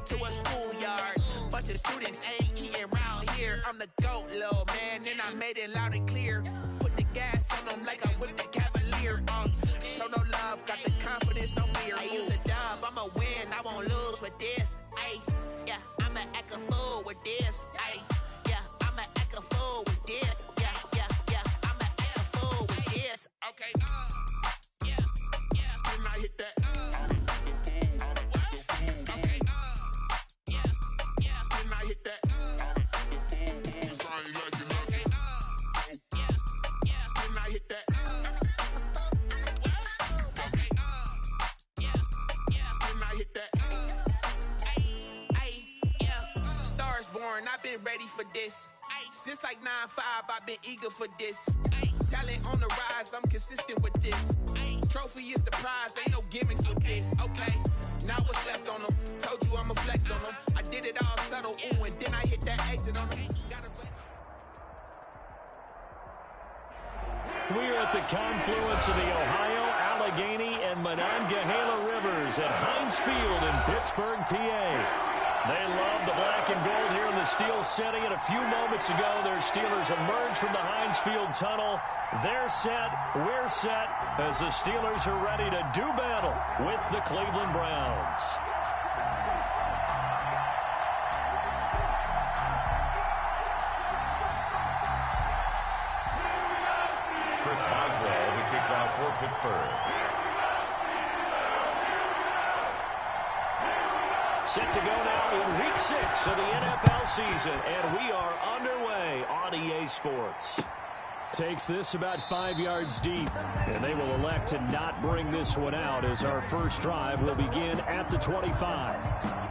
to a schoolyard. Bunch of students ain't eating round here. I'm the GOAT, little man, and I made it loud and clear. Put the gas on them like I'm with the Cavalier. Show no love, got the confidence, no fear. I use a dub, I'ma win, I won't lose with this. Ay, yeah, I'ma act a fool with this. Ay, yeah, I'ma act a fool with this. Yeah, yeah, yeah, I'ma act a fool with this. Okay, yeah, yeah, when I hit that. I've been ready for this. Since like 9-5, I've been eager for this. Talent on the rise, I'm consistent with this. Trophy is the prize, ain't no gimmicks with this. Okay, now what's left on them? Told you I'ma flex on them. I did it all subtle, ooh, and then I hit that exit on them. We're at the confluence of the Ohio, Allegheny, and Monongahela Rivers at Heinz Field in Pittsburgh, PA. They love the black and gold here in the Steel City, and a few moments ago, their Steelers emerged from the Heinz Field tunnel. They're set, we're set, as the Steelers are ready to do battle with the Cleveland Browns. Chris Boswell, the kickoff for Pittsburgh. Set to go now in Week 6 of the NFL season, and we are underway on EA Sports. Takes this about 5 yards deep, and they will elect to not bring this one out as our first drive will begin at the 25.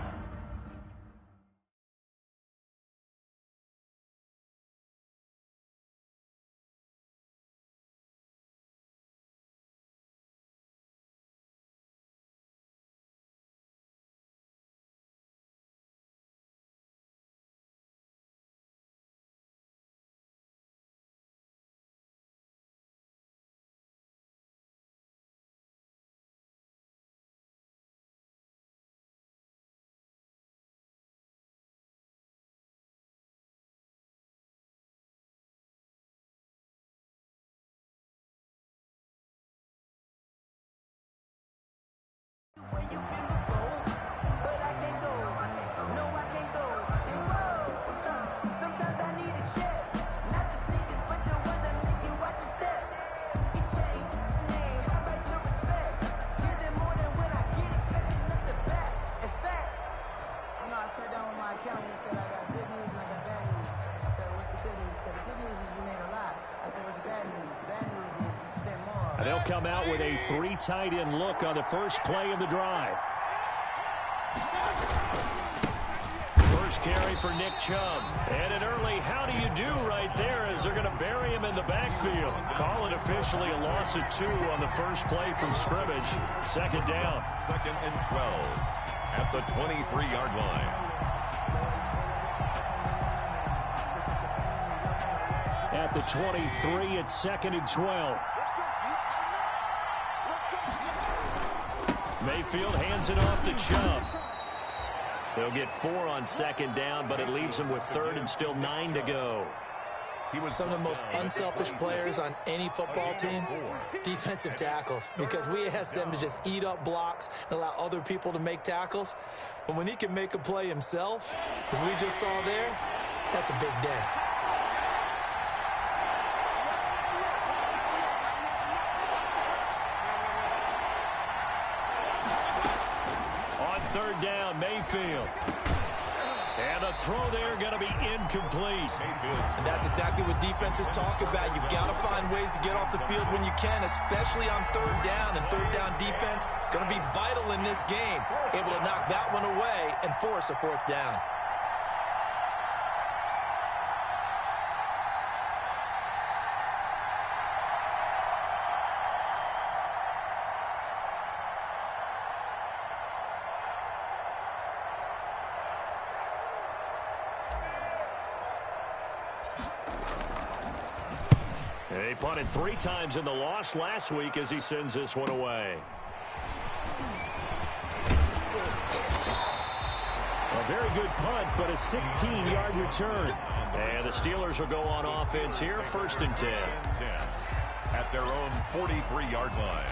They'll come out with a 3 tight end look on the first play of the drive. First carry for Nick Chubb. And an early how do you do right there as they're going to bury him in the backfield. Call it officially a loss of 2 on the first play from scrimmage. Second down. 2nd and 12 at the 23-yard line. At the 23, it's 2nd and 12. Mayfield hands it off to Chubb. They'll get 4 on 2nd down, but it leaves them with 3rd and still 9 to go. He was some of the most unselfish players on any football team, defensive tackles, because we ask them to just eat up blocks and allow other people to make tackles. But when he can make a play himself, as we just saw there, that's a big day. On 3rd down, Mayfield. And the throw there going to be incomplete. And that's exactly what defenses talk about. You've got to find ways to get off the field when you can, especially on 3rd down. And 3rd down defense going to be vital in this game. Able to knock that one away and force a 4th down. He punted 3 times in the loss last week as he sends this one away. A very good punt, but a 16-yard return. And the Steelers will go on offense here, 1st and 10. At their own 43-yard line.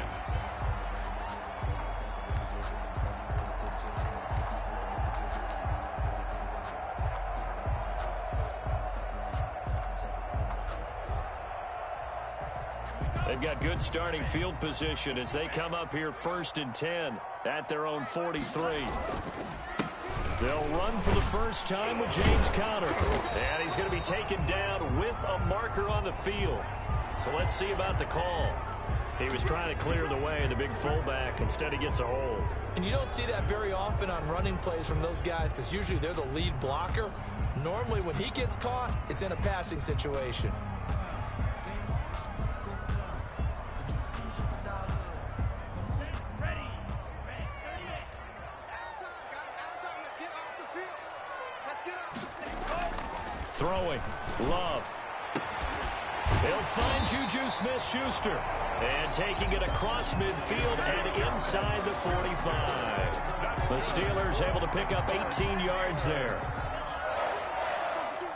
They've got good starting field position as they come up here 1st and 10 at their own 43. They'll run for the first time with James Conner. And he's going to be taken down with a marker on the field. So let's see about the call. He was trying to clear the way, the big fullback. Instead, he gets a hold. And you don't see that very often on running plays from those guys because usually they're the lead blocker. Normally, when he gets caught, it's in a passing situation. Throwing. Love. He'll find Juju Smith-Schuster. And taking it across midfield and inside the 45. The Steelers able to pick up 18 yards there.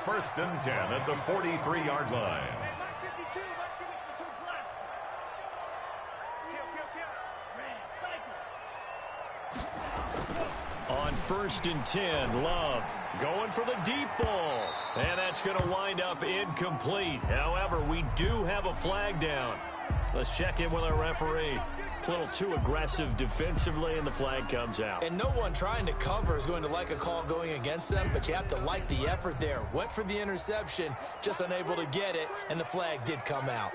1st and 10 at the 43-yard line. On 1st and 10, Love going for the deep ball. And that's going to wind up incomplete. However, we do have a flag down. Let's check in with our referee. A little too aggressive defensively, and the flag comes out. And no one trying to cover is going to like a call going against them, but you have to like the effort there. Went for the interception, just unable to get it, and the flag did come out.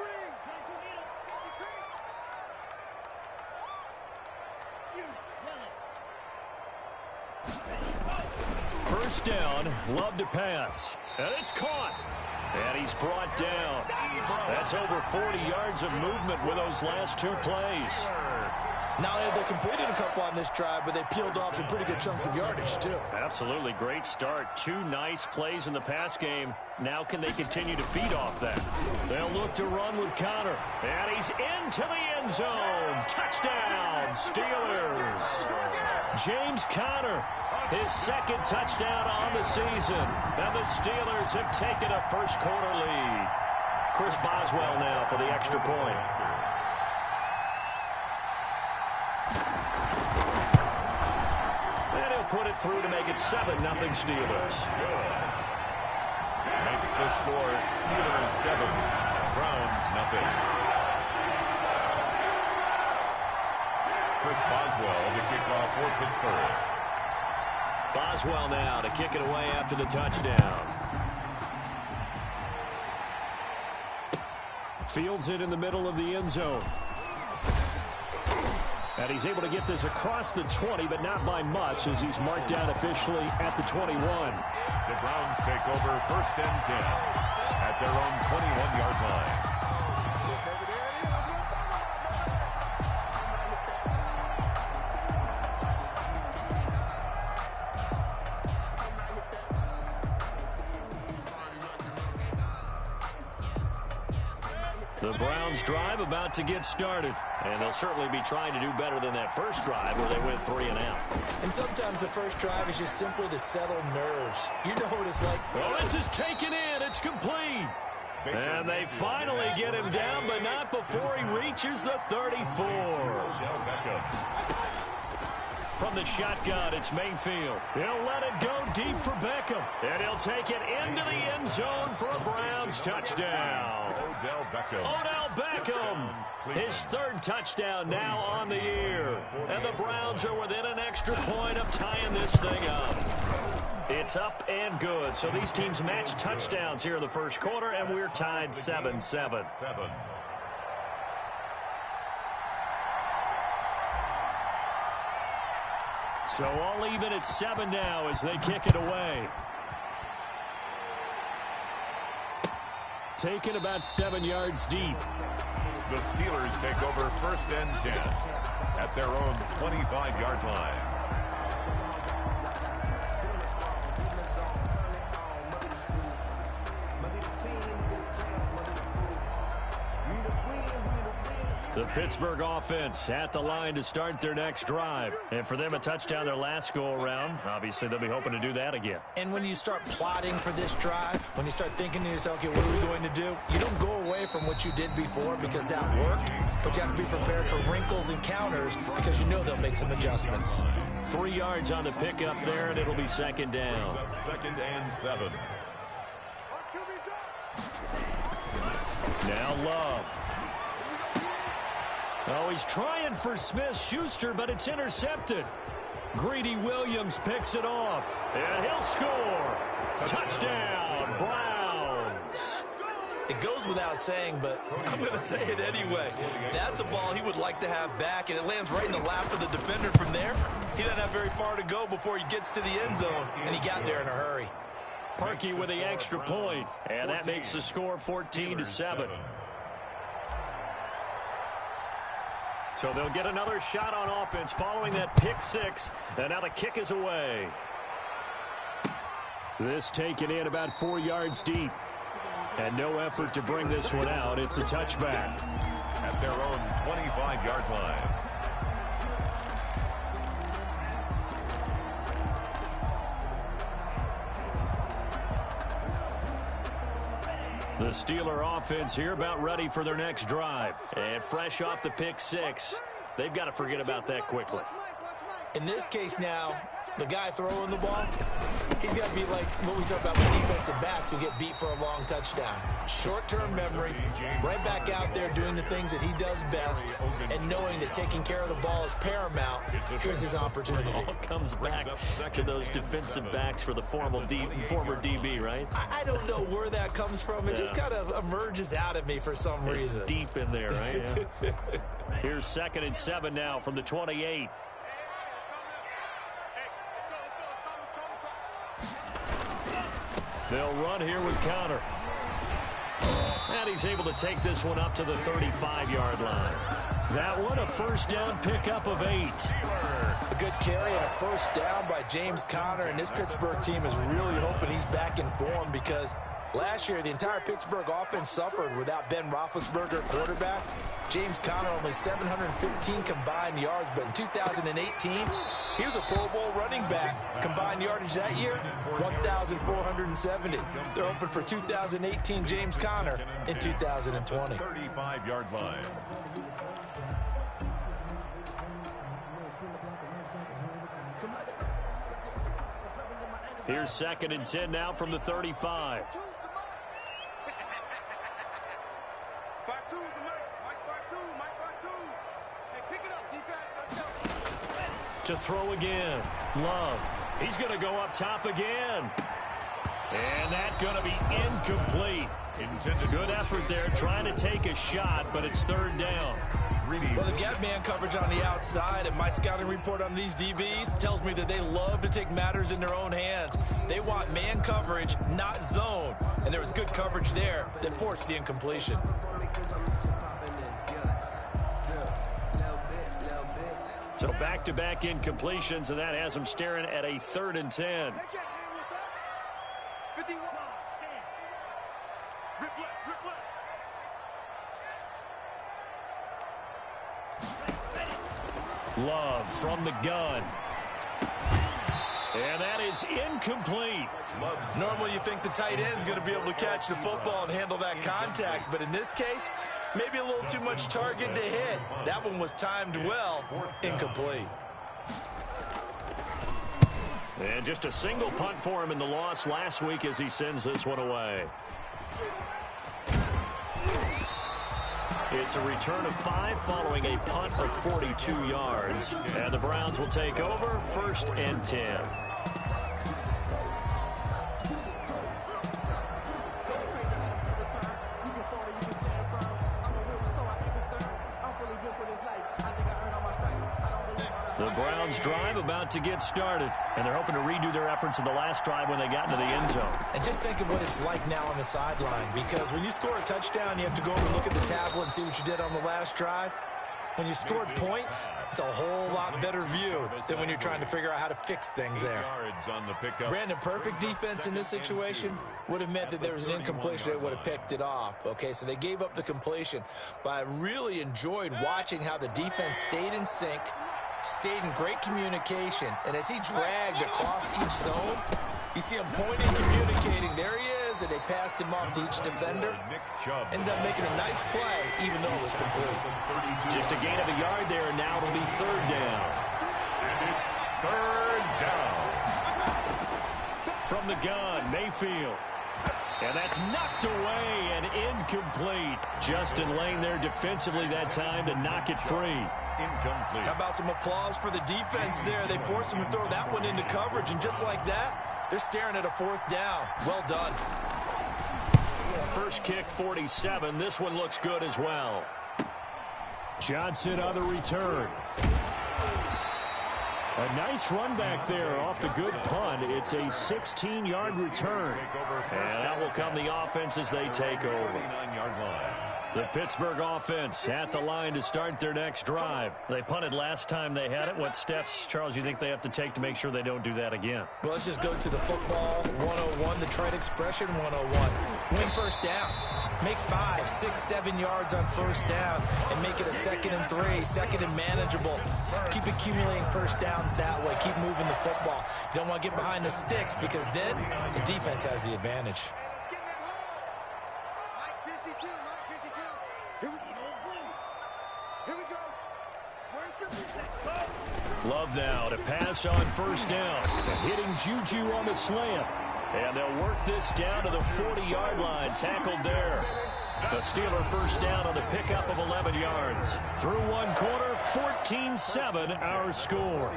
First down, Love to pass. And it's caught. And he's brought down. That's over 40 yards of movement with those last 2 plays. Now they completed a couple on this drive, but they peeled off some pretty good chunks of yardage, too. Absolutely great start. 2 nice plays in the pass game. Now can they continue to feed off that? They'll look to run with Conner. And he's into the end zone. Touchdown, Steelers. James Conner, his 2nd touchdown on the season. And the Steelers have taken a first-quarter lead. Chris Boswell now for the extra point. And he'll put it through to make it 7-0 Steelers. Makes the score Steelers 7, Browns 0. Chris Boswell to kick off for Pittsburgh. Boswell now to kick it away after the touchdown. Fields it in the middle of the end zone. And he's able to get this across the 20, but not by much as he's marked down officially at the 21. The Browns take over 1st and 10 at their own 21-yard line. The Browns drive about to get started. And they'll certainly be trying to do better than that first drive where they went 3 and out. And sometimes the first drive is just simply to settle nerves. You know what it's like. Well, this is taken in. It's complete. And they finally get him down, but not before he reaches the 34. From the shotgun, it's Mayfield. He'll let it go deep for Beckham. And he'll take it into the end zone for a Browns touchdown. Odell Beckham, his 3rd touchdown now on the year. And the Browns are within an extra point of tying this thing up. It's up and good. So these teams match touchdowns here in the first quarter, and we're tied 7-7. So all even at 7 now as they kick it away. Taken about 7 yards deep. The Steelers take over 1st and 10 at their own 25-yard line. The Pittsburgh offense at the line to start their next drive. And for them, a touchdown their last go-around. Obviously, they'll be hoping to do that again. And when you start plotting for this drive, when you start thinking to yourself, okay, what are we going to do? You don't go away from what you did before because that worked, but you have to be prepared for wrinkles and counters because you know they'll make some adjustments. 3 yards on the pickup there, and it'll be second down. 2nd and 7. Now Love. Oh, he's trying for Smith-Schuster, but it's intercepted. Greedy Williams picks it off, and he'll score. Touchdown, Browns. It goes without saying, but I'm going to say it anyway. That's a ball he would like to have back, and it lands right in the lap of the defender from there. He doesn't have very far to go before he gets to the end zone, and he got there in a hurry. Perky with the extra point, and that makes the score 14-7. So they'll get another shot on offense following that pick six, and now the kick is away. This taken in about 4 yards deep, and no effort to bring this one out. It's a touchback. At their own 25-yard line. The Steeler offense here about ready for their next drive. And fresh off the pick six, they've got to forget about that quickly. In this case now, the guy throwing the ball, he's got to be like what we talk about with defensive backs who get beat for a long touchdown. Short-term memory, right back out there doing the things that he does best, and knowing that taking care of the ball is paramount. Here's his opportunity. It all comes back to those defensive backs for the former DB, right? I don't know where that comes from. It just kind of emerges out of me for some reason. It's deep in there, right? Yeah. Here's 2nd and 7 now from the 28. They'll run here with counter. And he's able to take this one up to the 35-yard line. That one, a first down pickup of 8. A good carry and a first down by James Conner, and this Pittsburgh team is really hoping he's back in form because last year the entire Pittsburgh offense suffered without Ben Roethlisberger quarterback. James Conner only 715 combined yards, but in 2018, he was a Pro Bowl running back. Combined yardage that year, 1,470. They're hoping for 2018 James Conner in 2020. 35-yard line. Here's 2nd and 10 now from the 35. To throw again. Love. He's going to go up top again. And that's going to be incomplete. Good effort there trying to take a shot, but it's 3rd down. Well, they've got man coverage on the outside, and my scouting report on these DBs tells me that they love to take matters in their own hands. They want man coverage, not zone. And there was good coverage there that forced the incompletion. So back-to-back incompletions, and that has them staring at a 3rd and 10. Love from the gun. And that is incomplete. Normally you think the tight end's going to be able to catch the football and handle that contact, but in this case, maybe a little too much target to hit. That one was timed well, incomplete. And just a single punt for him in the loss last week as he sends this one away. It's a return of 5 following a punt of 42 yards. And the Browns will take over 1st and 10. The Browns drive about to get started, and they're hoping to redo their efforts in the last drive when they got into the end zone. And just think of what it's like now on the sideline, because when you score a touchdown, you have to go over and look at the tablet and see what you did on the last drive. When you scored points, it's a whole lot better view than when you're trying to figure out how to fix things there. Brandon, perfect defense in this situation would have meant that there was an incompletion. They would have picked it off. Okay, so they gave up the completion. But I really enjoyed watching how the defense stayed in sync, stayed in great communication, and as he dragged across each zone, you see him pointing, communicating. There he is, and they passed him off to each defender. Ended up making a nice play, even though it was complete. Just a gain of a yard there, and now it'll be third down. And it's third down. From the gun, Mayfield. And that's knocked away and incomplete. Justin Lane there defensively that time to knock it free. Incomplete. How about some applause for the defense there? They forced him to throw that one into coverage, and just like that, they're staring at a fourth down. Well done. First kick, 47. This one looks good as well. Johnson on the return. A nice run back there off the good punt. It's a 16-yard return. And out will come the offense as they take over. The Pittsburgh offense at the line to start their next drive. They punted last time they had it. What steps, Charles, you think they have to take to make sure they don't do that again? Well, let's just go to the football 101, the trade expression 101. Win first down. Make 5, 6, 7 yards on first down and make it a 2nd and 3, 2nd and manageable. Keep accumulating first downs that way. Keep moving the football. You don't want to get behind the sticks because then the defense has the advantage. Love now to pass on first down. Hitting Juju on the slant. And they'll work this down to the 40-yard line. Tackled there. The Steeler first down on the pickup of 11 yards. Through one quarter, 14-7 our score.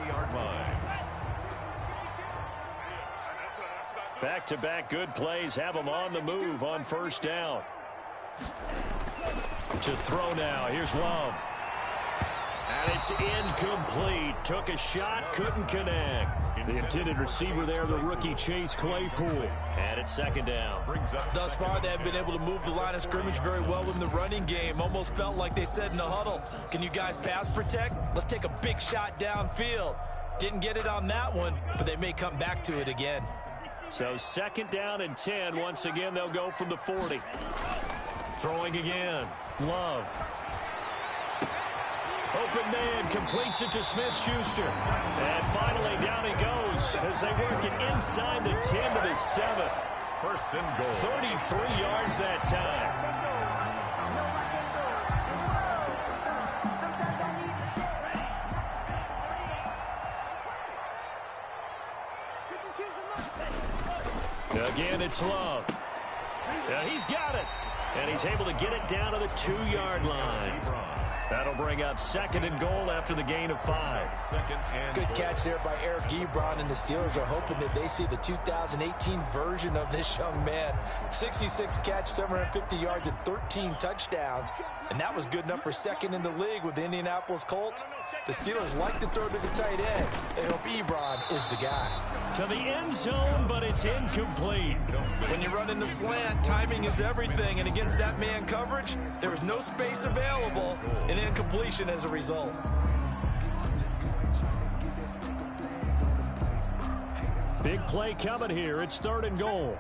Back-to-back good plays have them on the move on first down. To throw now. Here's Love. And it's incomplete. Took a shot, couldn't connect. The intended receiver there, the rookie Chase Claypool. And it's second down. Thus far, they have been able to move the line of scrimmage very well in the running game. Almost felt like they said in the huddle, can you guys pass protect? Let's take a big shot downfield. Didn't get it on that one, but they may come back to it again. So second down and 10. Once again, they'll go from the 40. Throwing again. Love. Open man completes it to Smith-Schuster. And finally down he goes as they work it inside the 10 to the 7. First and goal. 33 yards that time. Again, it's Love. And he's got it. And he's able to get it down to the 2-yard line. That'll bring up second and goal after the gain of 5. Good catch there by Eric Ebron, and the Steelers are hoping that they see the 2018 version of this young man. 66 catch, 750 yards, and 13 touchdowns. And that was good enough for second in the league with the Indianapolis Colts. The Steelers like to throw to the tight end. They hope Ebron is the guy. To the end zone, but it's incomplete. When you run in the slant, timing is everything. And against that man coverage, there was no space available, and incompletion as a result. Big play coming here. It's third and goal.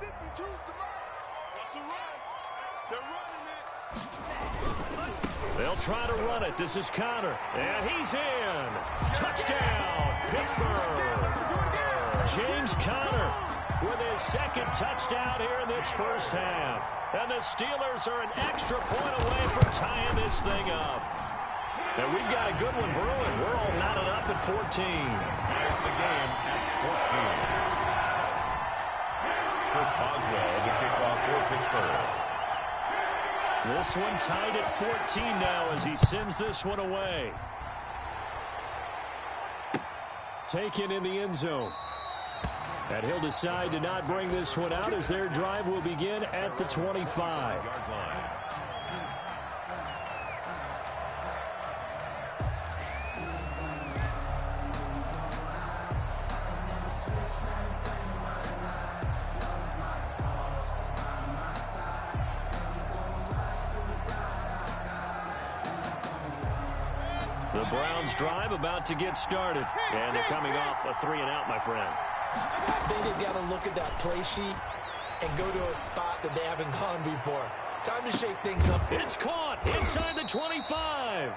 They'll try to run it. This is Connor. And he's in. Touchdown, Pittsburgh. James Conner with his second touchdown here in this first half. And the Steelers are an extra point away from tying this thing up. And we've got a good one brewing. We're all knotted up at 14. There's the game at 14. Chris Boswell, the kickoff for Pittsburgh. This one tied at 14 now as he sends this one away. Taken in the end zone. And he'll decide to not bring this one out as their drive will begin at the 25. Browns drive about to get started. And they're coming off a 3-and-out, my friend. I think they've got to look at that play sheet and go to a spot that they haven't gone before. Time to shake things up. It's caught inside the 25.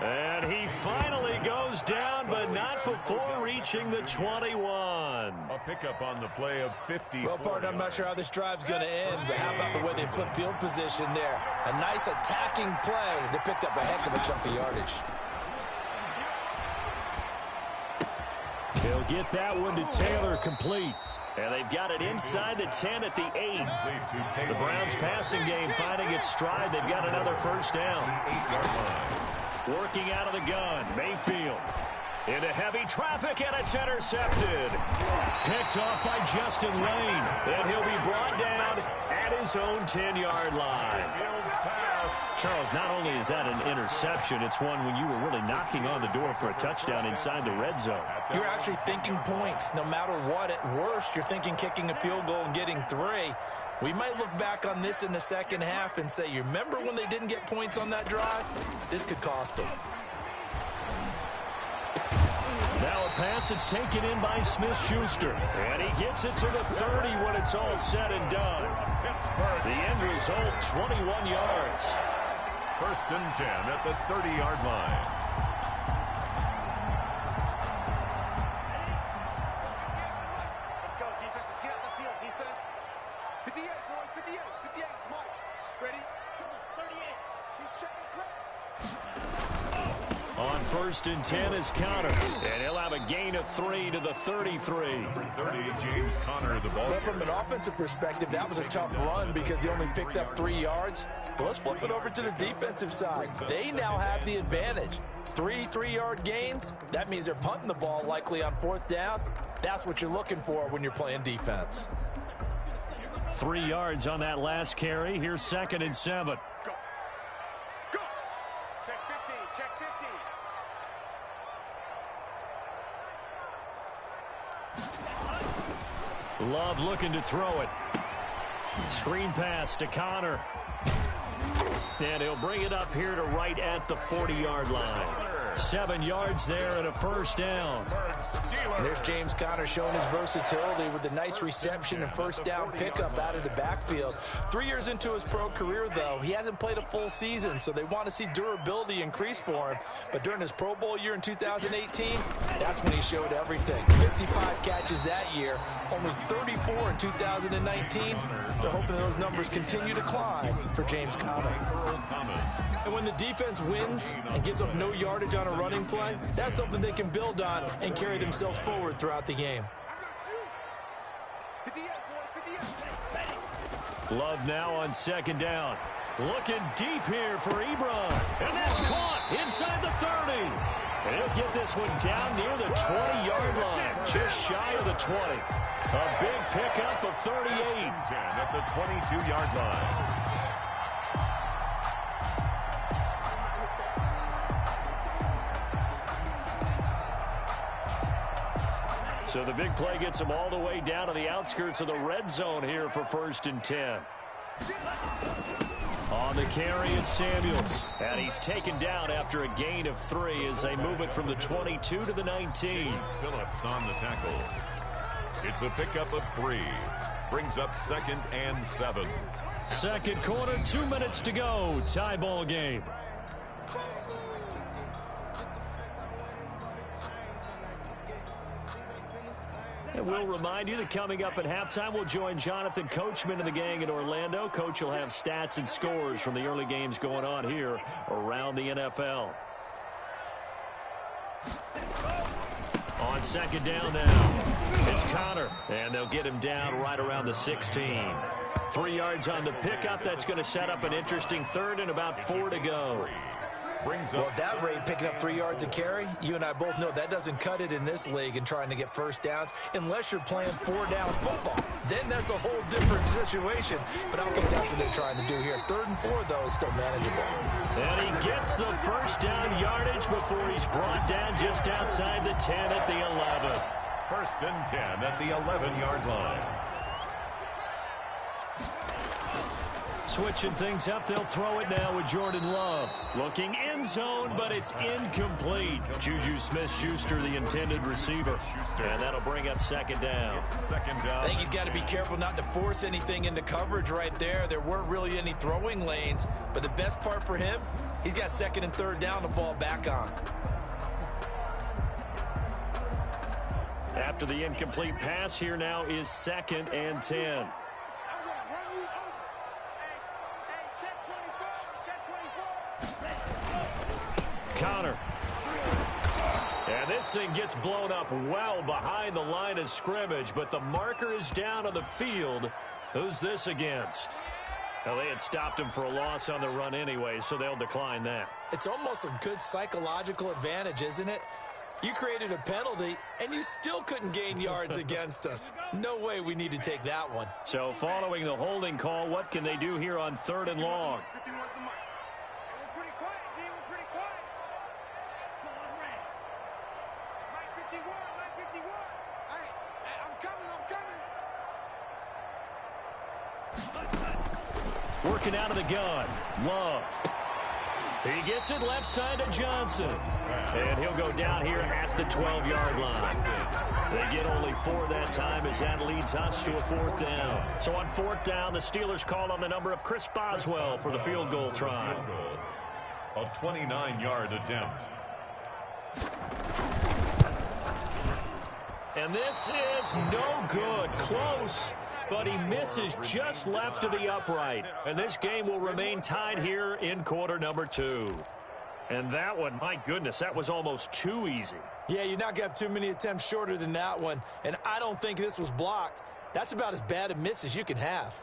And he finally goes down, but not before reaching the 21. A pickup on the play of 50. Well, partner, I'm not sure how this drive's going to end, but how about the way they flip field position there? A nice attacking play. They picked up a heck of a chunk of yardage. They'll get that one to Taylor complete. And they've got it inside the 10 at the 8. The Browns passing game finding its stride. They've got another first down. 8-yard line. Working out of the gun, Mayfield. Into heavy traffic, and it's intercepted. Picked off by Justin Lane. And he'll be brought down at his own 10-yard line. Charles, not only is that an interception, it's one when you were really knocking on the door for a touchdown inside the red zone. You're actually thinking points. No matter what, at worst, you're thinking kicking a field goal and getting 3. We might look back on this in the second half and say, you remember when they didn't get points on that drive? This could cost them. Now a pass that's taken in by Smith-Schuster. And he gets it to the 30 when it's all said and done. The end result, 21 yards. First and 10 at the 30-yard line. On first and 10 is Connor. And he'll have a gain of 3 to the 33. 30, James Conner, the ball. But from an offensive perspective, that was a tough run because he only picked up 3 yards. But let's flip it over to the defensive side. They now have the advantage. 3 3-yard gains. That means they're punting the ball likely on 4th down. That's what you're looking for when you're playing defense. 3 yards on that last carry. Here's 2nd and 7. Love looking to throw it. Screen pass to Connor. And he'll bring it up here to right at the 40-yard line. 7 yards there and a first down. And there's James Conner showing his versatility with a nice reception and first down pickup out of the backfield. 3 years into his pro career, though, he hasn't played a full season, so they want to see durability increase for him. But during his Pro Bowl year in 2018, that's when he showed everything. 55 catches that year, only 34 in 2019. They're hoping those numbers continue to climb for James Conner. And when the defense wins and gives up no yardage on a running play, that's something they can build on and carry themselves forward throughout the game. Love now on 2nd down. Looking deep here for Ebron. And that's caught inside the 30. And he'll get this one down near the 20-yard line, just shy of the 20. A big pickup of 38. 10 at the 22-yard line. So the big play gets him all the way down to the outskirts of the red zone here for 1st and 10. On the carry, it's Samuels. And he's taken down after a gain of 3 as they move it from the 22 to the 19. Phillips on the tackle. It's a pickup of 3. Brings up 2nd and 7. Second quarter, 2 minutes to go. Tie ball game. And we'll remind you that coming up at halftime, we'll join Jonathan Coachman and the gang in Orlando. Coach will have stats and scores from the early games going on here around the NFL. On 2nd down now, it's Connor, and they'll get him down right around the 16. 3 yards on the pickup. That's going to set up an interesting 3rd and about 4 to go. Well, at that rate, picking up 3 yards a carry, you and I both know that doesn't cut it in this league and trying to get first downs unless you're playing 4-down football. Then that's a whole different situation. But I don't think that's what they're trying to do here. 3rd and 4, though, is still manageable. And he gets the first down yardage before he's brought down just outside the 10 at the 11. 1st and 10 at the 11-yard line. Switching things up, they'll throw it now with Jordan Love. Looking end zone, but it's incomplete. Juju Smith-Schuster, the intended receiver. And that'll bring up second down. I think he's got to be careful not to force anything into coverage right there. There weren't really any throwing lanes. But the best part for him, he's got second and third down to fall back on. After the incomplete pass, here now is 2nd and 10. Connor. And this thing gets blown up well behind the line of scrimmage, but the marker is down on the field. Who's this against? Well, they had stopped him for a loss on the run anyway, so they'll decline that. It's almost a good psychological advantage, isn't it? You created a penalty, and you still couldn't gain yards against us. No way we need to take that one. So following the holding call, what can they do here on 3rd and long? Working out of the gun, Love. He gets it left side to Johnson. And he'll go down here at the 12-yard line. They get only 4 that time as that leads us to a 4th down. So on 4th down, the Steelers call on the number of Chris Boswell for the field goal try. A 29-yard attempt. And this is no good. Close. But he misses just left of the upright. And this game will remain tied here in quarter number 2. And that one, my goodness, that was almost too easy. Yeah, you're not going to have too many attempts shorter than that one. And I don't think this was blocked. That's about as bad a miss as you can have.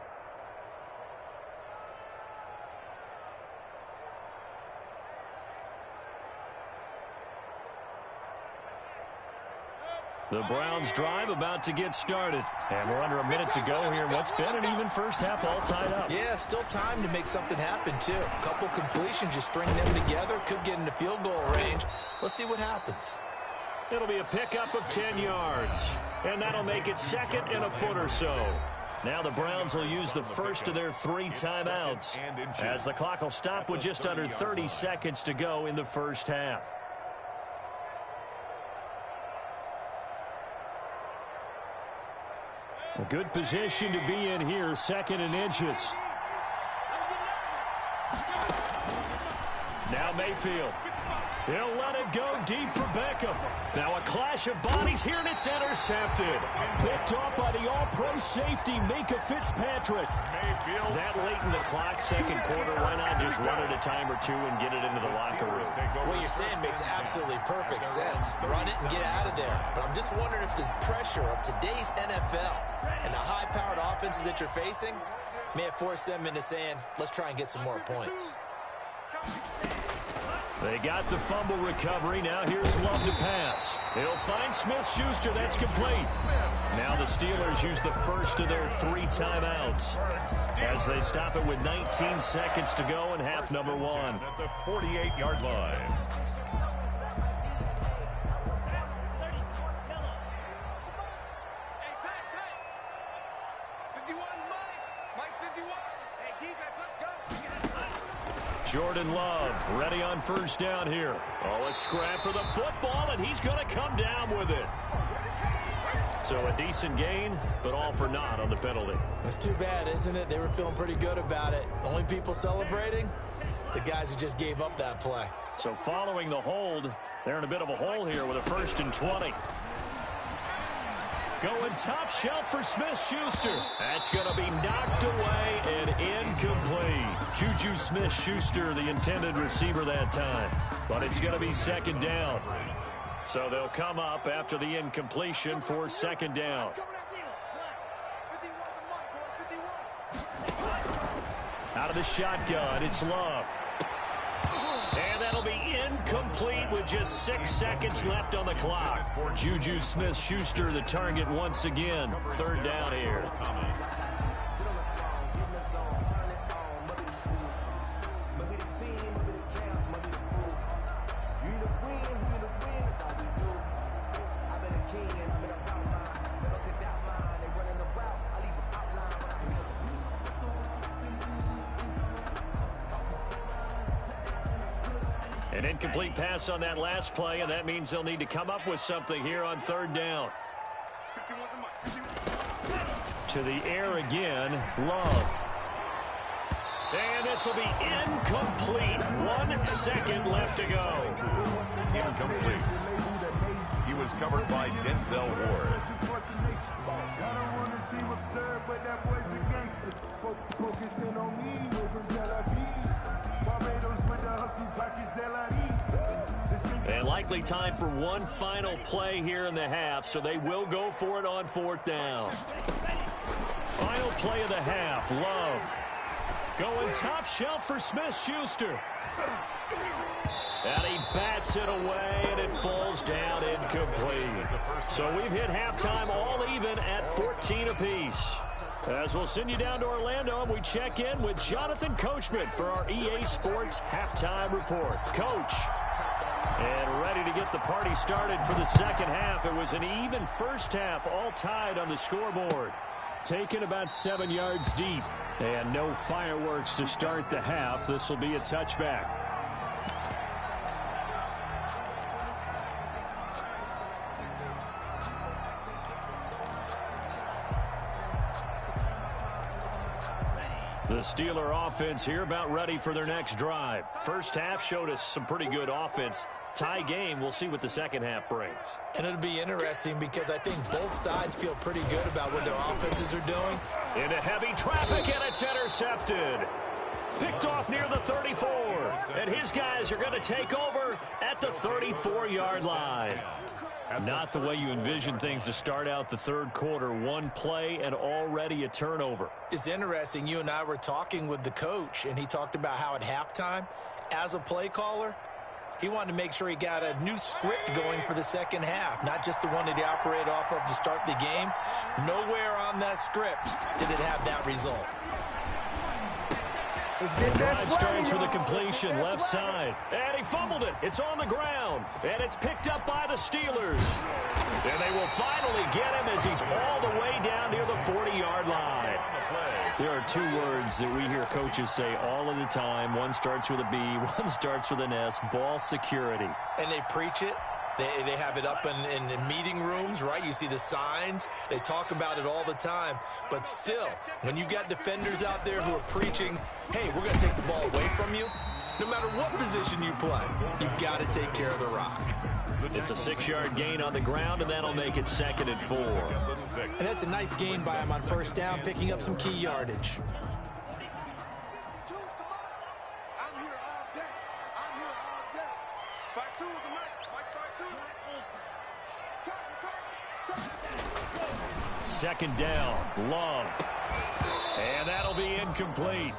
The Browns drive about to get started. And we're under a minute to go here. What's been an even first half all tied up. Yeah, still time to make something happen, too. A couple completions, you string them together, could get into field goal range. Let's see what happens. It'll be a pickup of 10 yards. And that'll make it 2nd and a foot or so. Now the Browns will use the first of their 3 timeouts, as the clock will stop with just under 30 seconds to go in the first half. A good position to be in here, 2nd and inches. Now Mayfield. He'll let it go deep for Beckham. Now a clash of bodies here, and it's intercepted. Picked off by the all-pro safety, Minka Fitzpatrick. Mayfield. That late in the clock, 2nd quarter, why not just run it a time or 2 and get it into the locker room? What you're saying makes absolutely perfect sense. Run it and get out of there. But I'm just wondering if the pressure of today's NFL and the high-powered offenses that you're facing may have forced them into saying, let's try and get some more points. They got the fumble recovery. Now here's Love to pass. He'll find Smith-Schuster. That's complete. Now the Steelers use the first of their 3 timeouts as they stop it with 19 seconds to go in half number 1. At the 48-yard line. Jordan Love ready on first down here. Oh, a scrap for the football, and he's going to come down with it. So a decent gain, but all for naught on the penalty. It's too bad, isn't it? They were feeling pretty good about it. The only people celebrating, the guys who just gave up that play. So following the hold, they're in a bit of a hole here with a 1st and 20. Going top shelf for Smith-Schuster. That's going to be knocked away and incomplete. Juju Smith-Schuster, the intended receiver that time. But it's going to be 2nd down. So they'll come up after the incompletion for 2nd down. Out of the shotgun, it's Love. And that'll be incomplete with just 6 seconds left on the clock. Juju Smith-Schuster, the target once again. 3rd down here. An incomplete pass on that last play, and that means they'll need to come up with something here on third down. To the air again, Love. And this will be incomplete. 1 second left to go. Incomplete. He was covered by Denzel Ward. And likely time for one final play here in the half, so they will go for it on fourth down. Final play of the half, Love. Going top shelf for Smith-Schuster. And he bats it away, and it falls down incomplete. So we've hit halftime all even at 14 apiece. As we'll send you down to Orlando, and we check in with Jonathan Coachman for our EA Sports Halftime Report. Coach. And ready to get the party started for the second half. It was an even first half, all tied on the scoreboard. Taken about 7 yards deep. And no fireworks to start the half. This will be a touchback. The Steeler offense here about ready for their next drive. First half showed us some pretty good offense. Tie game, we'll see what the second half brings. And it'll be interesting because I think both sides feel pretty good about what their offenses are doing. Into heavy traffic, and it's intercepted. Picked off near the 34. And his guys are going to take over at the 34-yard line. Not the way you envision things to start out the third quarter. One play and already a turnover. It's interesting. You and I were talking with the coach, and he talked about how at halftime, as a play caller, he wanted to make sure he got a new script going for the second half, not just the one that he operated off of to start the game. Nowhere on that script did it have that result. The drive starts with a completion left side. And he fumbled it. It's on the ground. And it's picked up by the Steelers. And they will finally get him as he's all the way down near the 40-yard line. There are two words that we hear coaches say all of the time. One starts with a B, one starts with an S, ball security. And they preach it. They have it up in meeting rooms, right? You see the signs. They talk about it all the time. But still, when you got defenders out there who are preaching, hey, we're going to take the ball away from you, no matter what position you play, you've got to take care of the rock. It's a 6-yard gain on the ground, and that'll make it 2nd and 4. And that's a nice gain by him on first down, picking up some key yardage. Second down, Love. And that'll be incomplete.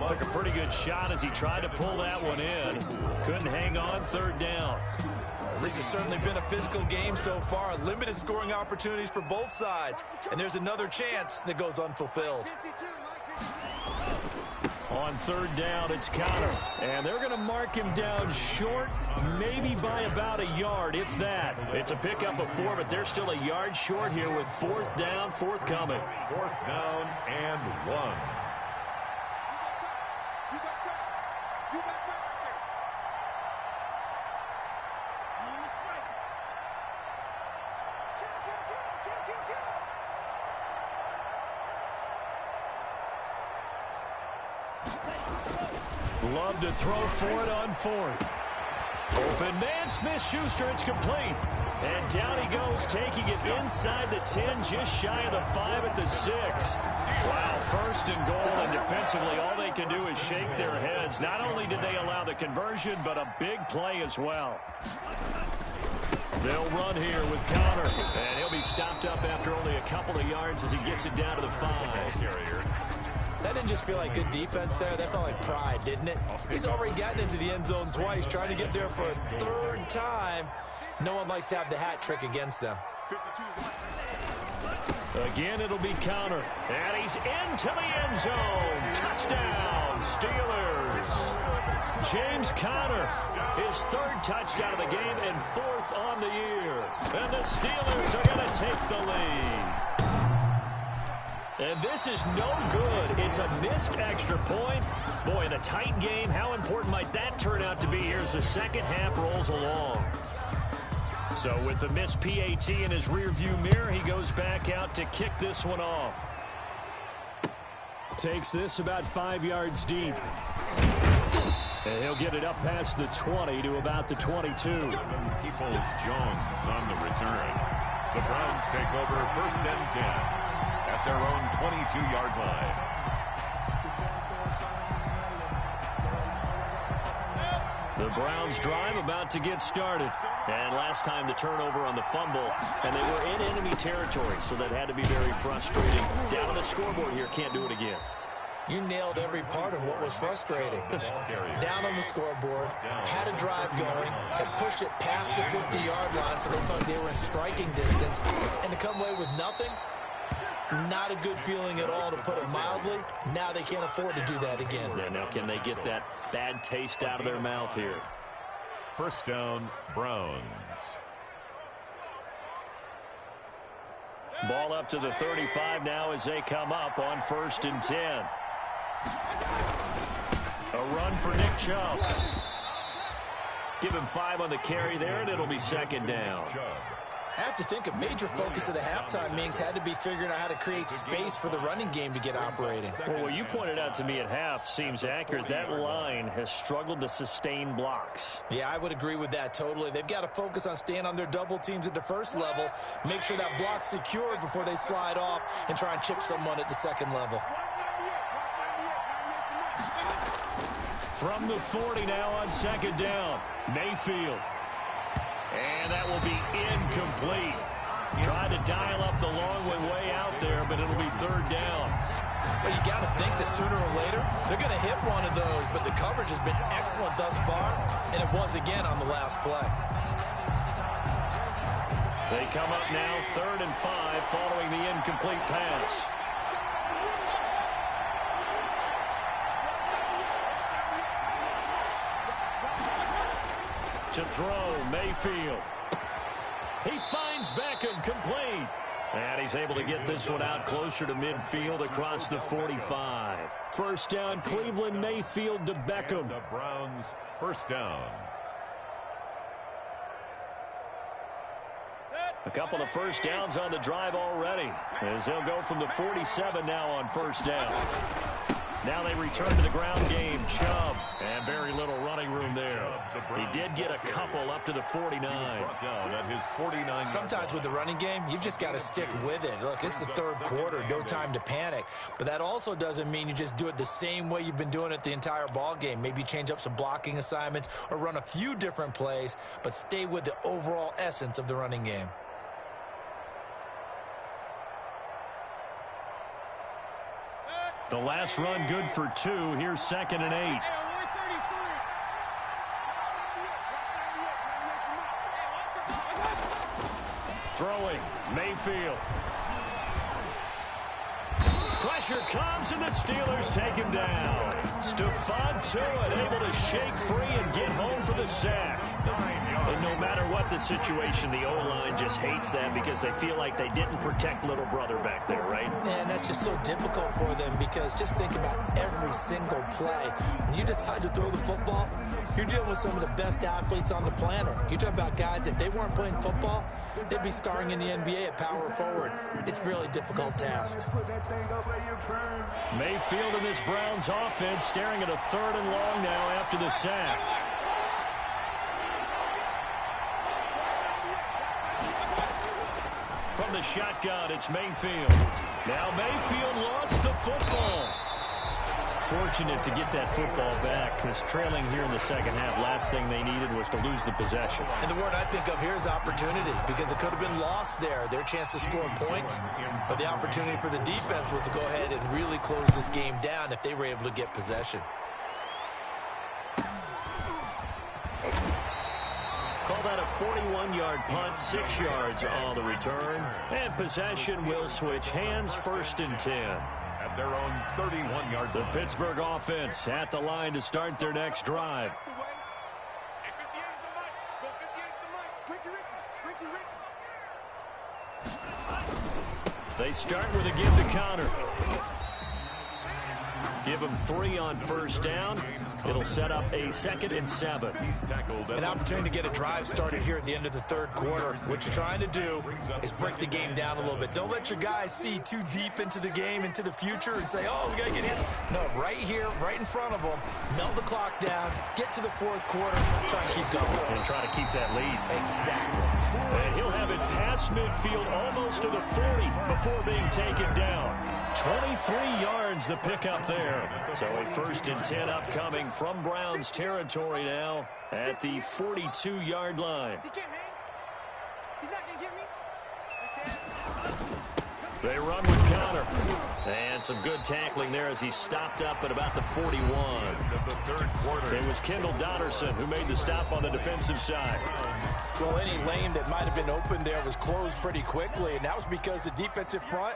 Took a pretty good shot as he tried to pull that one in. Couldn't hang on, third down. This has certainly been a physical game so far. Limited scoring opportunities for both sides. And there's another chance that goes unfulfilled. On third down, it's Connor. And they're going to mark him down short, maybe by about a yard, if that. It's a pickup of 4, but they're still a yard short here with fourth down forthcoming. Fourth down and 1. Love to throw for it on fourth. Open man, Smith-Schuster, it's complete. And down he goes, taking it inside the 10, just shy of the 5 at the 6. Wow, first and goal, and defensively all they can do is shake their heads. Not only did they allow the conversion, but a big play as well. They'll run here with Connor, and he'll be stopped up after only a couple of yards as he gets it down to the 5. That didn't just feel like good defense there. That felt like pride, didn't it? He's already gotten into the end zone twice, trying to get there for a third time. No one likes to have the hat trick against them. Again, it'll be Connor. And he's into the end zone. Touchdown, Steelers. James Conner, his 3rd touchdown of the game and 4th on the year. And the Steelers are going to take the lead. And this is no good. It's a missed extra point. Boy, in a tight game, how important might that turn out to be here as the second half rolls along? So with the missed PAT in his rearview mirror, he goes back out to kick this one off. Takes this about 5 yards deep. And he'll get it up past the 20 to about the 22. Peoples-Jones on the return. The Browns take over 1st and 10 at their own 22-yard line. The Browns drive about to get started. And last time the turnover on the fumble, and they were in enemy territory, so that had to be very frustrating. Down on the scoreboard here, can't do it again. You nailed every part of what was frustrating. Down on the scoreboard, had a drive going, had pushed it past the 50-yard line so they thought they were in striking distance, and to come away with nothing, not a good feeling at all, to put it mildly. Now they can't afford to do that again. Yeah, now can they get that bad taste out of their mouth here? 1st down, Browns. Ball up to the 35 now as they come up on 1st and 10. A run for Nick Chubb. Give him 5 on the carry there, and it'll be 2nd down. I have to think a major focus of the halftime meetings had to be figuring out how to create space for the running game to get operating. Well, what you pointed out to me at half seems accurate. That line has struggled to sustain blocks. Yeah, I would agree with that totally. They've got to focus on staying on their double teams at the first level, make sure that block's secured before they slide off and try and chip someone at the second level. From the 40 now on 2nd down, Mayfield. And that will be incomplete. Trying to dial up the long one way out there, but it'll be 3rd down. Well, you got to think that sooner or later, they're going to hit one of those, but the coverage has been excellent thus far, and it was again on the last play. They come up now 3rd and 5 following the incomplete pass. To throw, Mayfield. He finds Beckham, complete. And he's able to get this one out closer to midfield across the 45. 1st down, Cleveland, Mayfield to Beckham. The Browns, 1st down. A couple of 1st downs on the drive already, as they'll go from the 47 now on 1st down. Now they return to the ground game. Chubb, and very little running room there. He did get a couple up to the 49. Down at his 49. Sometimes with the running game, you've just got to stick with it. Look, it's the 3rd quarter, no time to panic. But that also doesn't mean you just do it the same way you've been doing it the entire ball game. Maybe change up some blocking assignments or run a few different plays, but stay with the overall essence of the running game. The last run good for 2. Here's 2nd and 8. Throwing, Mayfield. Pressure comes, and the Steelers take him down. Stephon Tuitt able to shake free and get home for the sack. And no matter what the situation, the O-line just hates that because they feel like they didn't protect little brother back there, right? And that's just so difficult for them because just think about every single play. When you decide to throw the football, you're dealing with some of the best athletes on the planet. You talk about guys, if they weren't playing football, they'd be starring in the NBA at power forward. It's a really difficult task. Mayfield in this Browns offense staring at a 3rd and long now after the sack. From the shotgun, it's Mayfield. Now Mayfield lost the football. Fortunate to get that football back, because trailing here in the second half, last thing they needed was to lose the possession. And the word I think of here is opportunity, because it could have been lost there, their chance to score points. But the opportunity for the defense was to go ahead and really close this game down if they were able to get possession. Call that a 41-yard punt, 6 yards on the return. And possession will switch hands, 1st and 10. At their own 31-yard The line. Pittsburgh offense at the line to start their next drive. They They start with a give to Connor. Give him 3 on first down. It'll set up a 2nd and 7. An opportunity to get a drive started here at the end of the third quarter. What you're trying to do is break the game down a little bit. Don't let your guys see too deep into the game, into the future, and say, oh, we got to get in. No, right here, right in front of them, melt the clock down, get to the fourth quarter, try and keep going. And try to keep that lead. Exactly. And he'll have it past midfield almost to the 40 before being taken down. 23 yards the pickup there. So a 1st and 10 upcoming from Browns territory now at the 42-yard line. He can't hang. He's not going to get me. They run with Connor. And some good tackling there as he stopped up at about the 41. The third quarter. It was Kendall Donnerson who made the stop on the defensive side. Well, any lane that might have been open there was closed pretty quickly, and that was because the defensive front,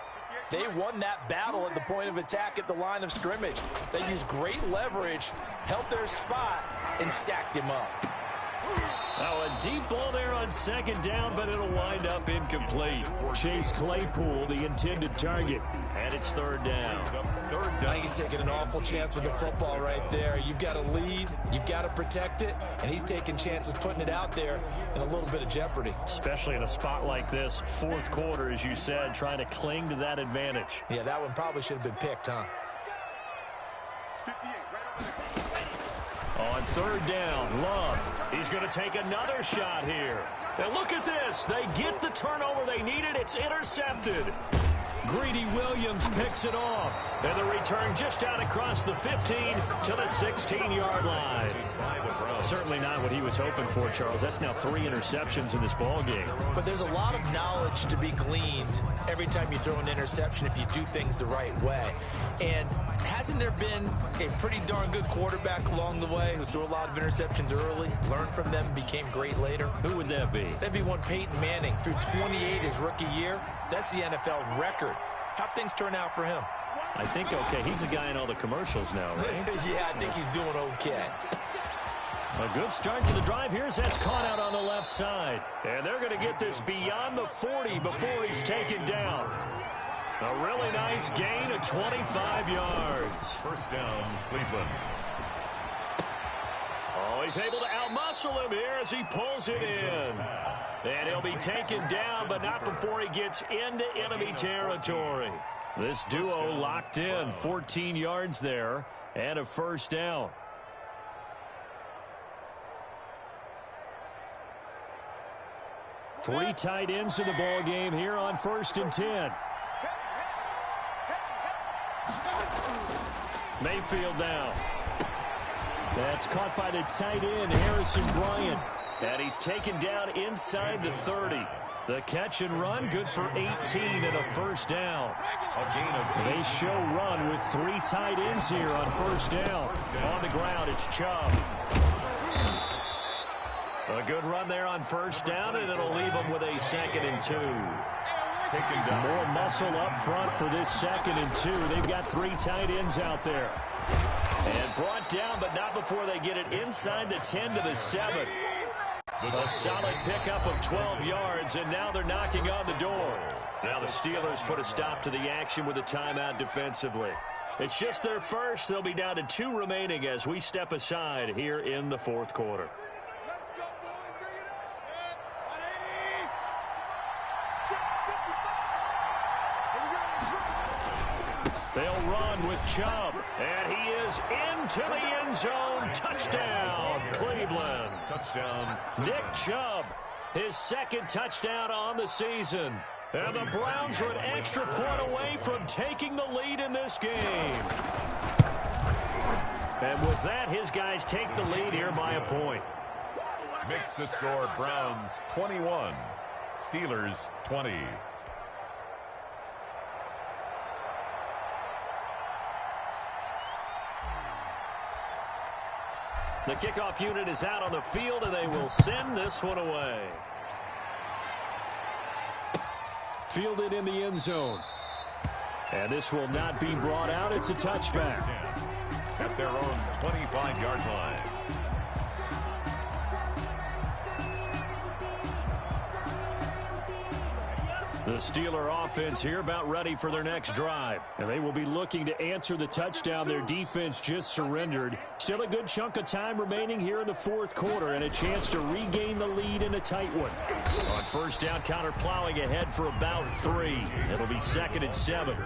they won that battle at the point of attack at the line of scrimmage. They used great leverage, held their spot, and stacked him up. Oh, a deep ball there on 2nd down, but it'll wind up incomplete. Chase Claypool, the intended target, and it's 3rd down. I think he's taking an awful chance with the football right there. You've got to lead, you've got to protect it, and he's taking chances putting it out there in a little bit of jeopardy. Especially in a spot like this, 4th quarter, as you said, trying to cling to that advantage. Yeah, that one probably should have been picked, huh? 58, right over there. On 3rd down, Love. He's going to take another shot here. And look at this. They get the turnover they needed. It's intercepted. Greedy Williams picks it off. And the return just out across the 15 to the 16-yard line. Certainly not what he was hoping for, Charles. That's now 3 interceptions in this ball game. But there's a lot of knowledge to be gleaned every time you throw an interception if you do things the right way. And hasn't there been a pretty darn good quarterback along the way who threw a lot of interceptions early, learned from them, became great later? Who would that be? That'd be one Peyton Manning. Threw 28 his rookie year. That's the NFL record. How'd things turn out for him? I think okay. He's a guy in all the commercials now, right? Yeah, I think he's doing okay. A good start to the drive. Here's that's caught out on the left side. And they're going to get this beyond the 40 before he's taken down. A really nice gain of 25 yards. 1st down, Cleveland. Oh, he's able to outmuscle him here as he pulls it in. And he'll be taken down, but not before he gets into enemy territory. This duo locked in, 14 yards there, and a 1st down. Three tight ends in the ball game here on 1st and 10. Mayfield now. That's caught by the tight end, Harrison Bryant. And he's taken down inside the 30. The catch and run, good for 18 and a 1st down. A gain of 8. They show run with 3 tight ends here on 1st down. On the ground, it's Chubb. A good run there on 1st down, and it'll leave them with a 2nd and 2. Taken down. More muscle up front for this 2nd and 2. They've got 3 tight ends out there. And brought down, but not before they get it inside the 10 to the 7. A solid pickup of 12 yards, and now they're knocking on the door. Now the Steelers put a stop to the action with a timeout defensively. It's just their first. They'll be down to 2 remaining as we step aside here in the 4th quarter. Let's go, boys. Bring it up. 180. They'll run with Chubb, and he is into the end zone. Touchdown, Cleveland. Touchdown. Nick Chubb, his 2nd touchdown on the season. And the Browns are an extra point away from taking the lead in this game. And with that, his guys take the lead here by a point. Makes the score Browns 21, Steelers 20. The kickoff unit is out on the field, and they will send this one away. Fielded in the end zone. And this will not be brought out. It's a touchback. At their own 25-yard line. The Steeler offense here about ready for their next drive. And they will be looking to answer the touchdown their defense just surrendered. Still a good chunk of time remaining here in the fourth quarter and a chance to regain the lead in a tight one. On first down, Connor plowing ahead for about 3. It'll be 2nd and 7.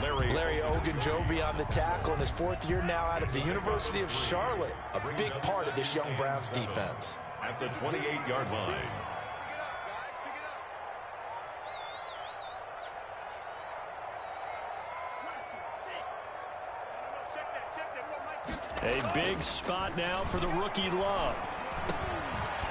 Larry Ogunjobi on the tackle in his 4th year now out of the University of Charlotte. A big part of this young Browns defense. At the 28-yard line. A big spot now for the rookie Love.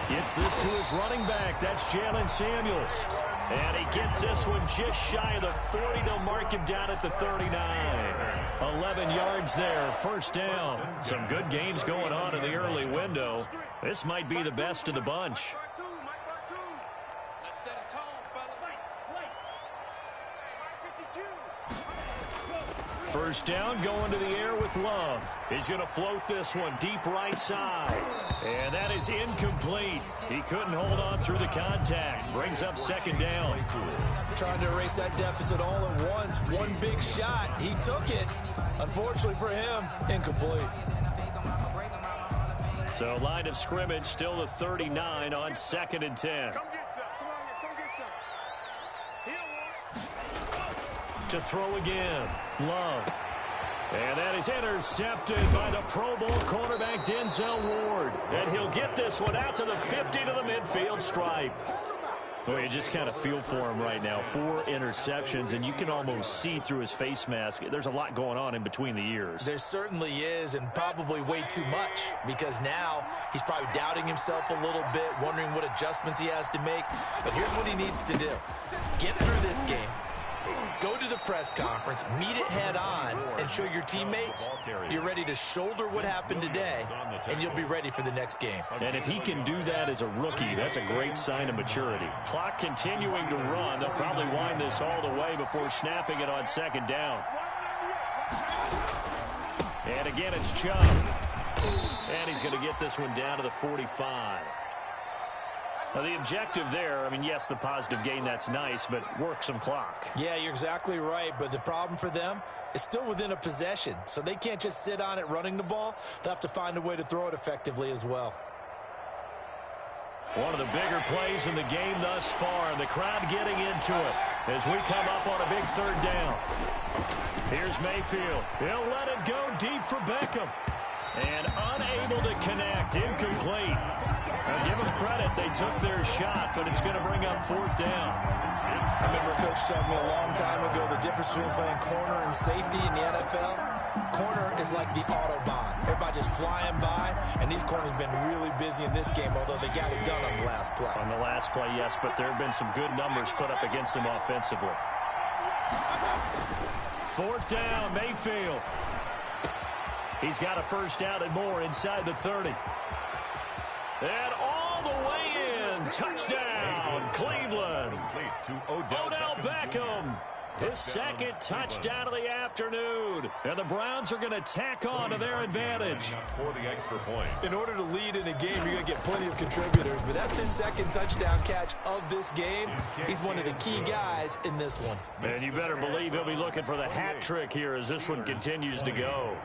Gets this to his running back. That's Jalen Samuels. And he gets this one just shy of the 40. They'll mark him down at the 39. 11 yards there, first down. Some good games going on in the early window. This might be the best of the bunch. First down, going to the air with Love. He's going to float this one deep right side. And that is incomplete. He couldn't hold on through the contact. Brings up 2nd down. Trying to erase that deficit all at once. One big shot. He took it. Unfortunately for him, incomplete. So line of scrimmage still the 39 on 2nd and 10. To throw again, Love. And that is intercepted by the Pro Bowl cornerback Denzel Ward. And he'll get this one out to the 50 to the midfield stripe. Well, you just kind of feel for him right now. 4 interceptions, and you can almost see through his face mask. There's a lot going on in between the ears. There certainly is, and probably way too much, because now he's probably doubting himself a little bit, wondering what adjustments he has to make. But here's what he needs to do. Get through this game. Go to the press conference, meet it head on, and show your teammates you're ready to shoulder what happened today, and you'll be ready for the next game. And if he can do that as a rookie, that's a great sign of maturity. Clock continuing to run. They'll probably wind this all the way before snapping it on 2nd down. And again, it's Chubb. And he's going to get this one down to the 45. Now, the objective there, I mean, yes, the positive gain, that's nice, but work some clock. Yeah, you're exactly right, but the problem for them is still within a possession, so they can't just sit on it running the ball. They'll have to find a way to throw it effectively as well. One of the bigger plays in the game thus far, and the crowd getting into it as we come up on a big 3rd down. Here's Mayfield. He'll let it go deep for Beckham. And unable to connect, incomplete. I'll give them credit, they took their shot, but it's going to bring up 4th down. I remember Coach telling me a long time ago the difference between playing corner and safety in the NFL. Corner is like the Autobahn. Everybody just flying by, and these corners have been really busy in this game, although they got it done on the last play. On the last play, yes, but there have been some good numbers put up against them offensively. 4th down, Mayfield. He's got a first down and more inside the 30. And all the way in. Touchdown, Cleveland. Odell Beckham. His 2nd touchdown of the afternoon. And the Browns are going to tack on to their advantage. For the extra point. In order to lead in a game, you're going to get plenty of contributors, but that's his 2nd touchdown catch of this game. He's one of the key guys in this one. And you better believe he'll be looking for the hat trick here as this one continues to go.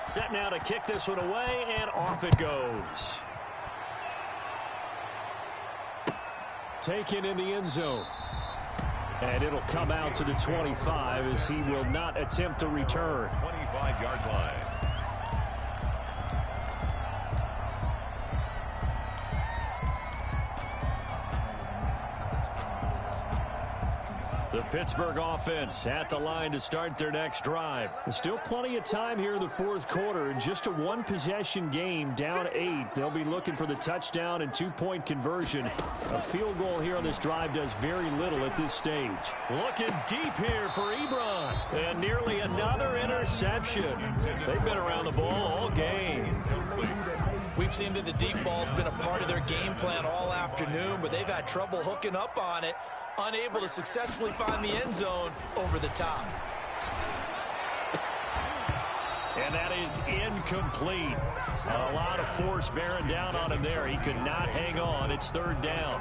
Set now to kick this one away, and off it goes. Taken in the end zone. And it'll come out to the 25 as he will not attempt to return. 25-yard line. The Pittsburgh offense at the line to start their next drive. There's still plenty of time here in the 4th quarter. In just a 1-possession game, down 8. They'll be looking for the touchdown and 2-point conversion. A field goal here on this drive does very little at this stage. Looking deep here for Ebron. And nearly another interception. They've been around the ball all game. We've seen that the deep ball's been a part of their game plan all afternoon, but they've had trouble hooking up on it. Unable to successfully find the end zone over the top. And that is incomplete. A lot of force bearing down on him there. He could not hang on. It's third down.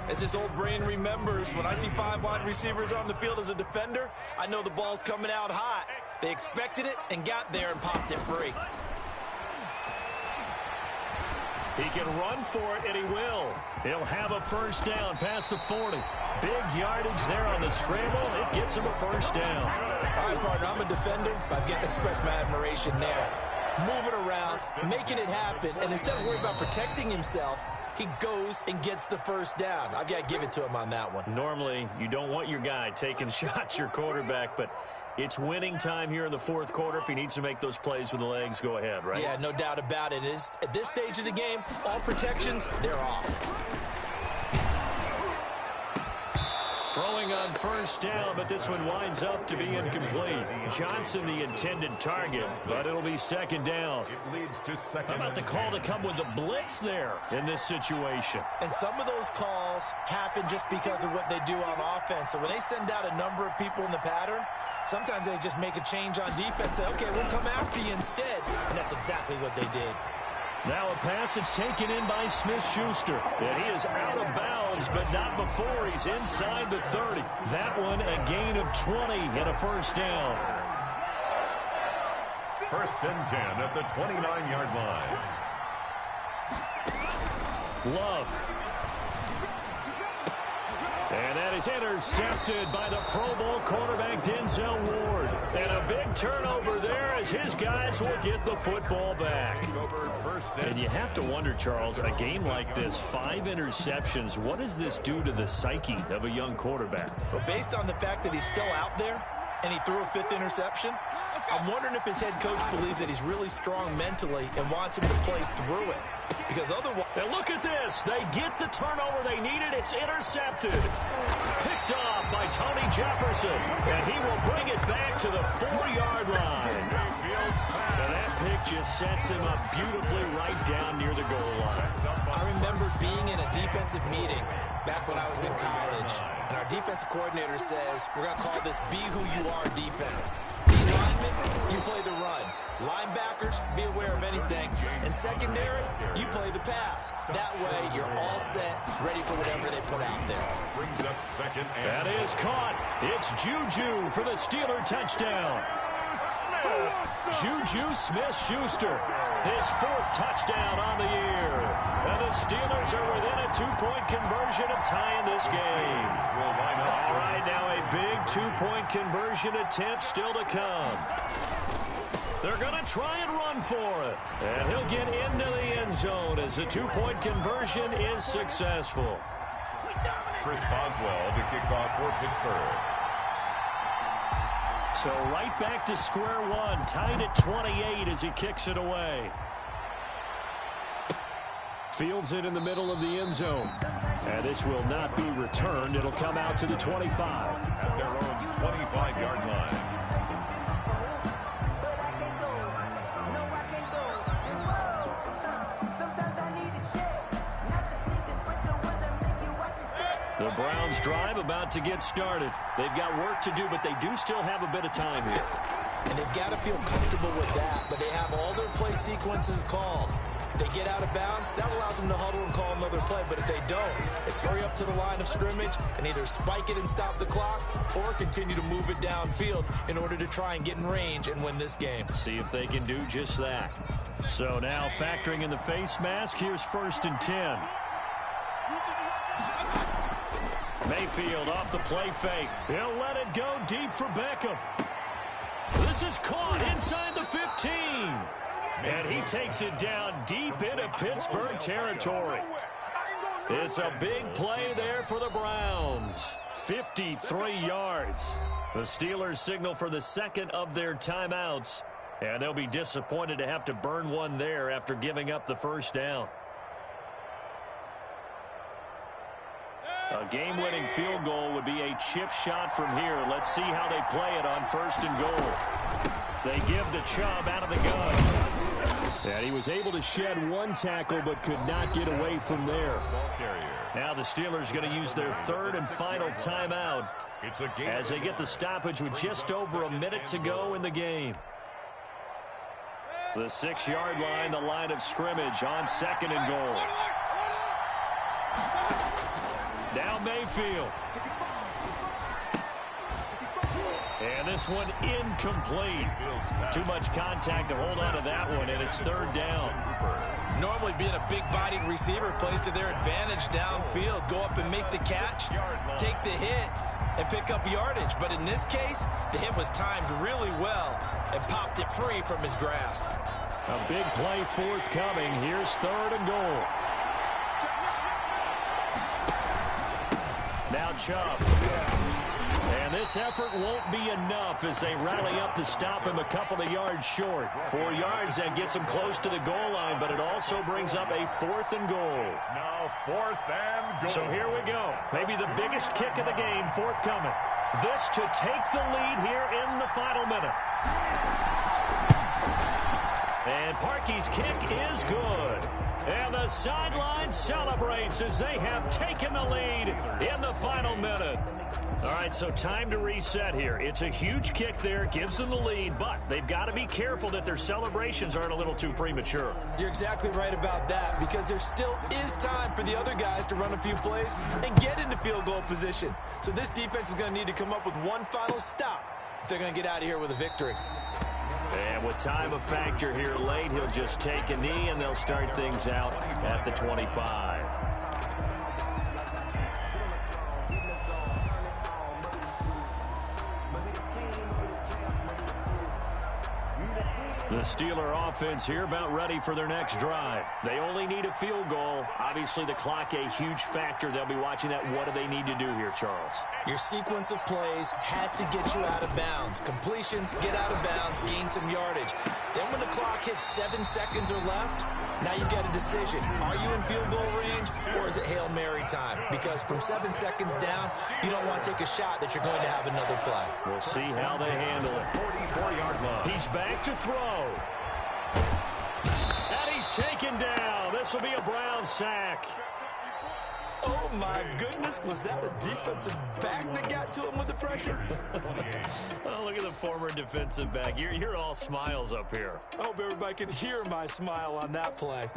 As his old brain remembers, when I see 5 wide receivers on the field as a defender, I know the ball's coming out hot. They expected it and got there and popped it free. He can run for it, and he will. He'll have a first down past the 40. Big yardage there on the scramble. It gets him a first down. All right, partner, I'm a defender. I've got to express my admiration there. Moving around, making it happen, and instead of worrying about protecting himself, he goes and gets the first down. I've got to give it to him on that one. Normally, you don't want your guy taking shots, your quarterback, but it's winning time here in the fourth quarter. If he needs to make those plays with the legs, go ahead, right? Yeah, no doubt about it. At this stage of the game, all protections, they're off. Throwing on first down, but this one winds up to be incomplete. Johnson the intended target, but it'll be second down. It leads to second. How about the call to come with the blitz there in this situation? And some of those calls happen just because of what they do on offense. So when they send out a number of people in the pattern, sometimes they just make a change on defense. Say, okay, we'll come after you instead. And that's exactly what they did. Now a pass that's taken in by Smith-Schuster. And he is out of bounds, but not before he's inside the 30. That one a gain of 20 and a first down. First and 10 at the 29-yard line. Love. And that is intercepted by the Pro Bowl cornerback Denzel Ward. And a big turnover there as his guys will get the football back. And you have to wonder, Charles, a game like this, 5 interceptions, what does this do to the psyche of a young quarterback? Well, based on the fact that he's still out there and he threw a 5th interception, I'm wondering if his head coach believes that he's really strong mentally and wants him to play through it. Because otherwise... And look at this. They get the turnover they needed. It's intercepted. Picked off by Tony Jefferson. And he will bring it back to the 4-yard line. And that pick just sets him up beautifully right down near the goal line. I remember being in a defensive meeting back when I was in college. And our defensive coordinator says, we're going to call this Be Who You Are defense. Be linemen, you play the run. Linebackers, be aware of anything. And secondary, you play the pass. That way, you're all set, ready for whatever they put out there. Brings up second and... That is caught. It's Juju for the Steeler touchdown. Juju Smith-Schuster, his 4th touchdown on the year. And the Steelers are within a 2-point conversion of tying this game. All right, now a big 2-point conversion attempt still to come. They're going to try and run for it. And he'll get into the end zone as the 2-point conversion is successful. Chris Boswell to kick off for Pittsburgh. So right back to square one, tied at 28 as he kicks it away. Fields it in the middle of the end zone. And this will not be returned. It'll come out to the 25. At their own 25-yard line. The Browns drive about to get started. They've got work to do, but they do still have a bit of time here. And they've got to feel comfortable with that, but they have all their play sequences called. If they get out of bounds, that allows them to huddle and call another play, but if they don't, it's hurry up to the line of scrimmage and either spike it and stop the clock or continue to move it downfield in order to try and get in range and win this game. See if they can do just that. So now factoring in the face mask, here's 1st and 10. Mayfield off the play fake. He'll let it go deep for Beckham. This is caught inside the 15. And he takes it down deep into Pittsburgh territory. It's a big play there for the Browns. 53 yards. The Steelers signal for the 2nd of their timeouts. And they'll be disappointed to have to burn one there after giving up the first down. A game-winning field goal would be a chip shot from here. Let's see how they play it on 1st and goal. They give to Chubb out of the gun. And he was able to shed one tackle but could not get away from there. Now the Steelers going to use their 3rd and final timeout as they get the stoppage with just over a minute to go in the game. The 6-yard line, the line of scrimmage on 2nd and goal. Now Mayfield. And this one incomplete. Too much contact to hold on to that one, and it's 3rd down. Normally being a big-bodied receiver plays to their advantage downfield. Go up and make the catch, take the hit, and pick up yardage. But in this case, the hit was timed really well and popped it free from his grasp. A big play forthcoming. Here's 3rd and goal. Now Chubb. And this effort won't be enough as they rally up to stop him a couple of yards short. 4 yards, that gets him close to the goal line, but it also brings up a 4th and goal. Now 4th and goal. So here we go. Maybe the biggest kick of the game forthcoming. This to take the lead here in the final minute. And Parkey's kick is good. And the sideline celebrates as they have taken the lead in the final minute. All right, so time to reset here. It's a huge kick there, gives them the lead, but they've got to be careful that their celebrations aren't a little too premature. You're exactly right about that, because there still is time for the other guys to run a few plays and get into field goal position. So this defense is going to need to come up with one final stop if they're going to get out of here with a victory. And with time a factor here late, he'll just take a knee, and they'll start things out at the 25. The Steeler offense here about ready for their next drive. They only need a field goal. Obviously, the clock a huge factor. They'll be watching that. What do they need to do here, Charles? Your sequence of plays has to get you out of bounds. Completions, get out of bounds, gain some yardage. Then when the clock hits 7 seconds or left, now you've got a decision. Are you in field goal range, or is it Hail Mary time? Because from 7 seconds down, you don't want to take a shot that you're going to have another play. We'll see how they handle it. 44-yard line. He's back to throw. And he's taken down. This will be a Brown sack. Oh, my goodness. Was that a defensive back that got to him with the pressure? Oh, look at the former defensive back. You're all smiles up here. I hope everybody can hear my smile on that play.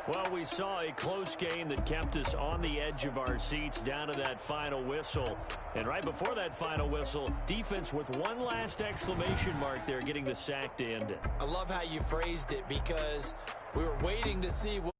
Well, we saw a close game that kept us on the edge of our seats down to that final whistle. And right before that final whistle, defense with one last exclamation mark there, getting the sack to end it. I love how you phrased it, because we were waiting to see what